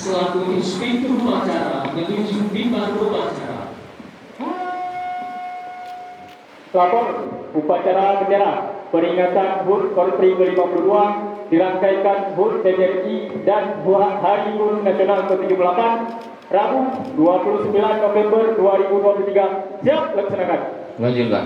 selaku inspektur upacara menunjuk bintang upacara. Lapor upacara bendera peringatan HUT Korpri ke-52 dirangkaikan HUT TNI dan Hari Guru Nasional ke-78 Rabu 29 November 2023. Siap laksanakan. Lanjutkan.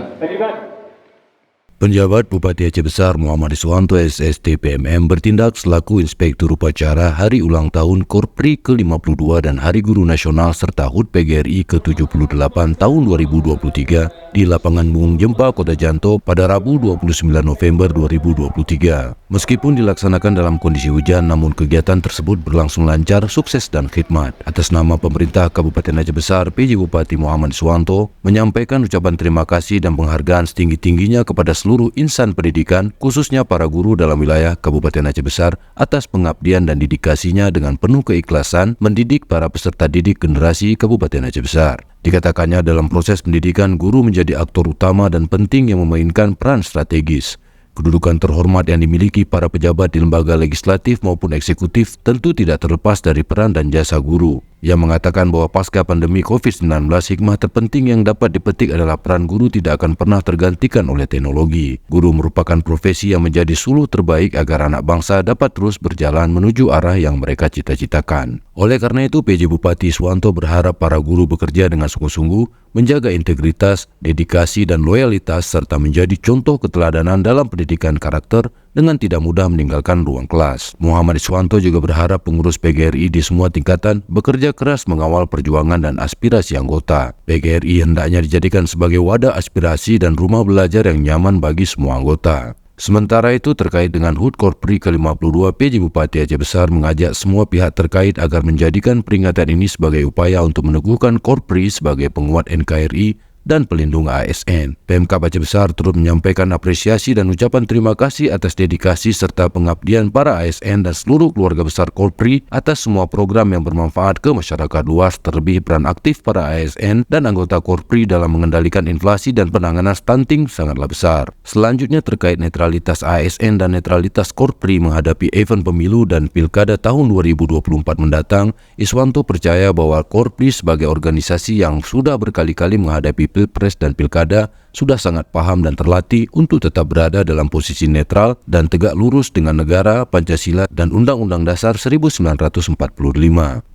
Penjabat Bupati Aceh Besar Muhammad Iswanto SST PMM bertindak selaku Inspektur Upacara Hari Ulang Tahun Korpri ke-52 dan Hari Guru Nasional serta HUT PGRI ke-78 tahun 2023 di Lapangan Mung Jempa, Kota Janto pada Rabu 29 November 2023. Meskipun dilaksanakan dalam kondisi hujan, namun kegiatan tersebut berlangsung lancar, sukses dan khidmat. Atas nama pemerintah Kabupaten Aceh Besar, PJ Bupati Muhammad Iswanto menyampaikan ucapan terima kasih dan penghargaan setinggi-tingginya kepada seluruh insan pendidikan, khususnya para guru dalam wilayah Kabupaten Aceh Besar atas pengabdian dan dedikasinya dengan penuh keikhlasan mendidik para peserta didik generasi Kabupaten Aceh Besar. Dikatakannya dalam proses pendidikan, guru menjadi aktor utama dan penting yang memainkan peran strategis. Kedudukan terhormat yang dimiliki para pejabat di lembaga legislatif maupun eksekutif tentu tidak terlepas dari peran dan jasa guru. Ia mengatakan bahwa pasca pandemi COVID-19, hikmah terpenting yang dapat dipetik adalah peran guru tidak akan pernah tergantikan oleh teknologi. Guru merupakan profesi yang menjadi suluh terbaik agar anak bangsa dapat terus berjalan menuju arah yang mereka cita-citakan. Oleh karena itu, PJ Bupati Iswanto berharap para guru bekerja dengan sungguh-sungguh, menjaga integritas, dedikasi, dan loyalitas, serta menjadi contoh keteladanan dalam pendidikan karakter dengan tidak mudah meninggalkan ruang kelas. Muhammad Iswanto juga berharap pengurus PGRI di semua tingkatan bekerja keras mengawal perjuangan dan aspirasi anggota. PGRI hendaknya dijadikan sebagai wadah aspirasi dan rumah belajar yang nyaman bagi semua anggota. Sementara itu, terkait dengan HUT Korpri ke-52, PJ Bupati Aceh Besar mengajak semua pihak terkait agar menjadikan peringatan ini sebagai upaya untuk meneguhkan Korpri sebagai penguat NKRI dan pelindung ASN. Pemkab Aceh Besar turut menyampaikan apresiasi dan ucapan terima kasih atas dedikasi serta pengabdian para ASN dan seluruh keluarga besar Korpri atas semua program yang bermanfaat ke masyarakat luas, terlebih peran aktif para ASN dan anggota Korpri dalam mengendalikan inflasi dan penanganan stunting sangatlah besar. Selanjutnya, terkait netralitas ASN dan netralitas Korpri menghadapi event pemilu dan pilkada tahun 2024 mendatang, Iswanto percaya bahwa Korpri sebagai organisasi yang sudah berkali-kali menghadapi Pilpres dan Pilkada sudah sangat paham dan terlatih untuk tetap berada dalam posisi netral dan tegak lurus dengan negara, Pancasila, dan Undang-Undang Dasar 1945.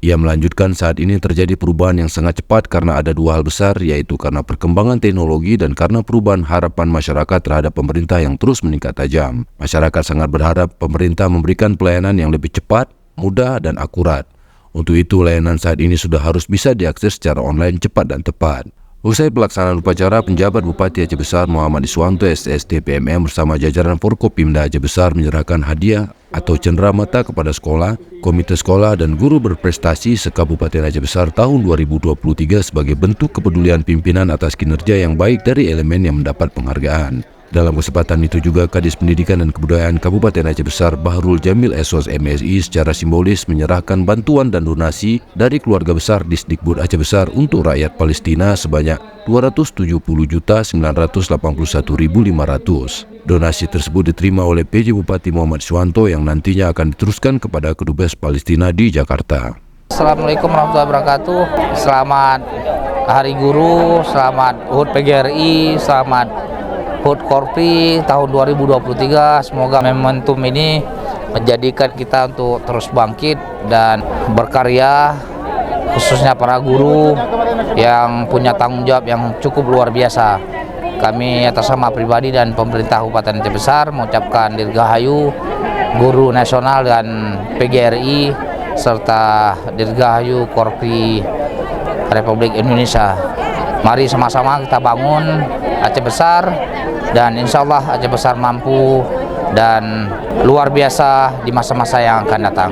Ia melanjutkan saat ini terjadi perubahan yang sangat cepat karena ada dua hal besar, yaitu karena perkembangan teknologi dan karena perubahan harapan masyarakat terhadap pemerintah yang terus meningkat tajam. Masyarakat sangat berharap pemerintah memberikan pelayanan yang lebih cepat, mudah, dan akurat. Untuk itu, layanan saat ini sudah harus bisa diakses secara online cepat dan tepat. Usai pelaksanaan upacara, penjabat Bupati Aceh Besar Muhammad Iswanto SST PMM bersama jajaran Forkopimda Aceh Besar menyerahkan hadiah atau cenderamata kepada sekolah, komite sekolah, dan guru berprestasi se-Kabupaten Aceh Besar tahun 2023 sebagai bentuk kepedulian pimpinan atas kinerja yang baik dari elemen yang mendapat penghargaan. Dalam kesempatan itu juga Kadis Pendidikan dan Kebudayaan Kabupaten Aceh Besar Bahrul Jamil SOS MSI secara simbolis menyerahkan bantuan dan donasi dari keluarga besar Disdikbud Aceh Besar untuk rakyat Palestina sebanyak 270.981.500. Donasi tersebut diterima oleh PJ Bupati Muhammad Iswanto yang nantinya akan diteruskan kepada Kedubes Palestina di Jakarta. Assalamualaikum warahmatullahi wabarakatuh. Selamat Hari Guru, selamat HUT PGRI, selamat HUT Korpri tahun 2023. Semoga momentum ini menjadikan kita untuk terus bangkit dan berkarya, khususnya para guru yang punya tanggung jawab yang cukup luar biasa. Kami atas nama pribadi dan pemerintah Kabupaten Aceh Besar mengucapkan Dirgahayu Guru Nasional dan PGRI serta Dirgahayu Korpri Republik Indonesia. Mari sama-sama kita bangun Aceh Besar, dan insya Allah Aceh Besar mampu dan luar biasa di masa-masa yang akan datang.